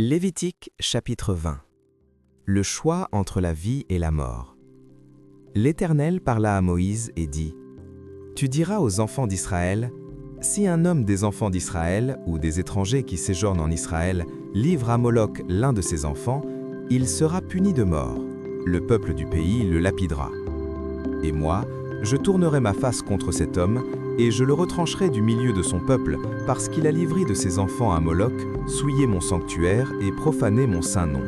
Lévitique chapitre 20. Le choix entre la vie et la mort. L'Éternel parla à Moïse et dit : Tu diras aux enfants d'Israël, si un homme des enfants d'Israël ou des étrangers qui séjournent en Israël livre à Moloch l'un de ses enfants, il sera puni de mort. Le peuple du pays le lapidera. Et moi, je tournerai ma face contre cet homme, et je le retrancherai du milieu de son peuple, parce qu'il a livré de ses enfants à Moloch, souillé mon sanctuaire et profané mon saint nom.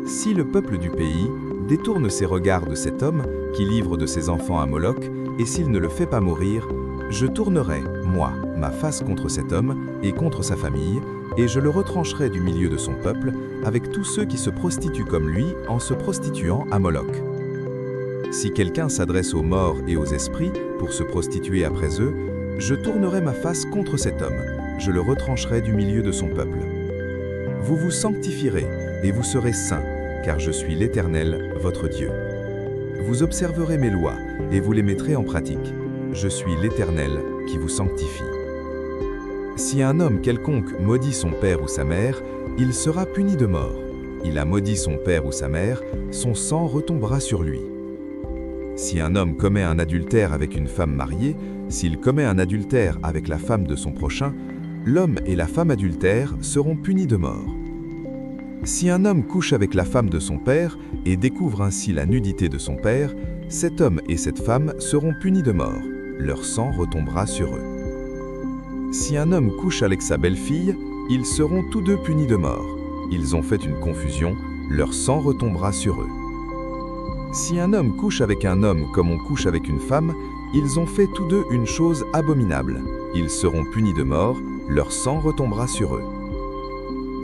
Si le peuple du pays détourne ses regards de cet homme, qui livre de ses enfants à Moloch, et s'il ne le fait pas mourir, je tournerai, moi, ma face contre cet homme et contre sa famille, et je le retrancherai du milieu de son peuple, avec tous ceux qui se prostituent comme lui en se prostituant à Moloch. Si quelqu'un s'adresse aux morts et aux esprits pour se prostituer après eux, je tournerai ma face contre cet homme, je le retrancherai du milieu de son peuple. Vous vous sanctifierez et vous serez saints, car je suis l'Éternel, votre Dieu. Vous observerez mes lois et vous les mettrez en pratique. Je suis l'Éternel qui vous sanctifie. Si un homme quelconque maudit son père ou sa mère, il sera puni de mort. Il a maudit son père ou sa mère, son sang retombera sur lui. Si un homme commet un adultère avec une femme mariée, s'il commet un adultère avec la femme de son prochain, l'homme et la femme adultère seront punis de mort. Si un homme couche avec la femme de son père et découvre ainsi la nudité de son père, cet homme et cette femme seront punis de mort. Leur sang retombera sur eux. Si un homme couche avec sa belle-fille, ils seront tous deux punis de mort. Ils ont fait une confusion, leur sang retombera sur eux. Si un homme couche avec un homme comme on couche avec une femme, ils ont fait tous deux une chose abominable. Ils seront punis de mort, leur sang retombera sur eux.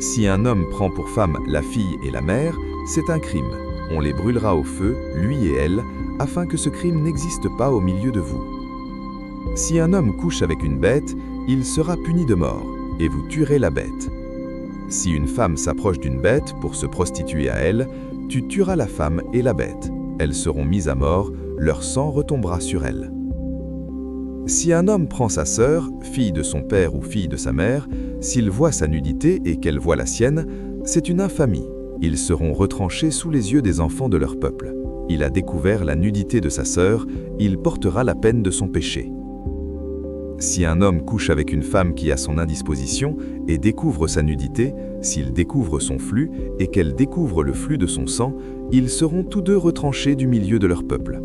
Si un homme prend pour femme la fille et la mère, c'est un crime. On les brûlera au feu, lui et elle, afin que ce crime n'existe pas au milieu de vous. Si un homme couche avec une bête, il sera puni de mort, et vous tuerez la bête. Si une femme s'approche d'une bête pour se prostituer à elle, tu tueras la femme et la bête. Elles seront mises à mort, leur sang retombera sur elles. Si un homme prend sa sœur, fille de son père ou fille de sa mère, s'il voit sa nudité et qu'elle voit la sienne, c'est une infamie. Ils seront retranchés sous les yeux des enfants de leur peuple. Il a découvert la nudité de sa sœur, il portera la peine de son péché. Si un homme couche avec une femme qui a son indisposition et découvre sa nudité, s'il découvre son flux et qu'elle découvre le flux de son sang, ils seront tous deux retranchés du milieu de leur peuple.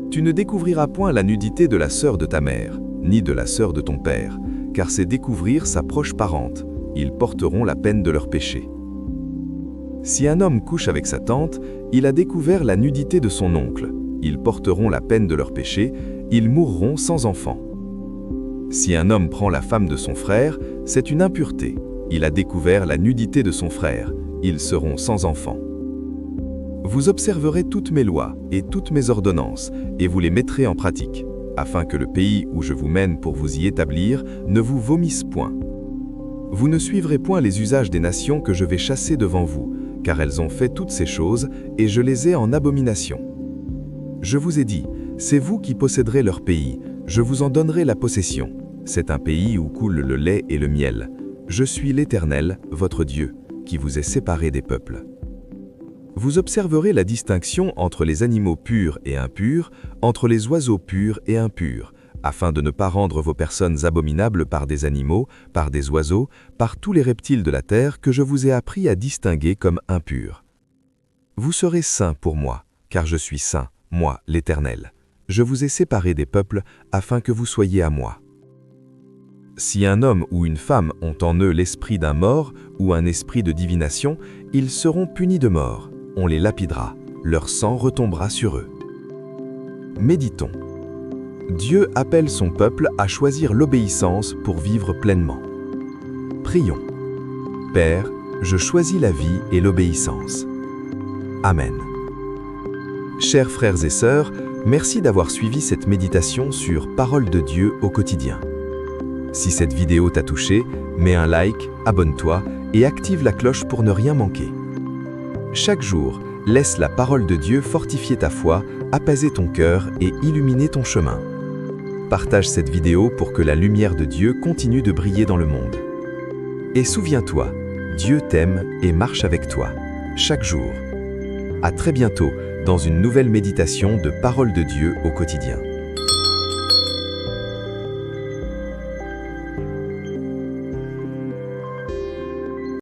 Tu ne découvriras point la nudité de la sœur de ta mère, ni de la sœur de ton père, car c'est découvrir sa proche parente. Ils porteront la peine de leur péché. Si un homme couche avec sa tante, il a découvert la nudité de son oncle. Ils porteront la peine de leur péché, ils mourront sans enfant. Si un homme prend la femme de son frère, c'est une impureté. Il a découvert la nudité de son frère. Ils seront sans enfant. Vous observerez toutes mes lois et toutes mes ordonnances, et vous les mettrez en pratique, afin que le pays où je vous mène pour vous y établir ne vous vomisse point. Vous ne suivrez point les usages des nations que je vais chasser devant vous, car elles ont fait toutes ces choses, et je les ai en abomination. Je vous ai dit, c'est vous qui posséderez leur pays, je vous en donnerai la possession. C'est un pays où coule le lait et le miel. Je suis l'Éternel, votre Dieu, qui vous est séparé des peuples. Vous observerez la distinction entre les animaux purs et impurs, entre les oiseaux purs et impurs, afin de ne pas rendre vos personnes abominables par des animaux, par des oiseaux, par tous les reptiles de la terre que je vous ai appris à distinguer comme impurs. Vous serez saints pour moi, car je suis saint, moi, l'Éternel. Je vous ai séparés des peuples afin que vous soyez à moi. Si un homme ou une femme ont en eux l'esprit d'un mort ou un esprit de divination, ils seront punis de mort. On les lapidera, leur sang retombera sur eux. Méditons. Dieu appelle son peuple à choisir l'obéissance pour vivre pleinement. Prions. Père, je choisis la vie et l'obéissance. Amen. Chers frères et sœurs, merci d'avoir suivi cette méditation sur Parole de Dieu au quotidien. Si cette vidéo t'a touché, mets un like, abonne-toi et active la cloche pour ne rien manquer. Chaque jour, laisse la parole de Dieu fortifier ta foi, apaiser ton cœur et illuminer ton chemin. Partage cette vidéo pour que la lumière de Dieu continue de briller dans le monde. Et souviens-toi, Dieu t'aime et marche avec toi, chaque jour. À très bientôt dans une nouvelle méditation de Parole de Dieu au quotidien.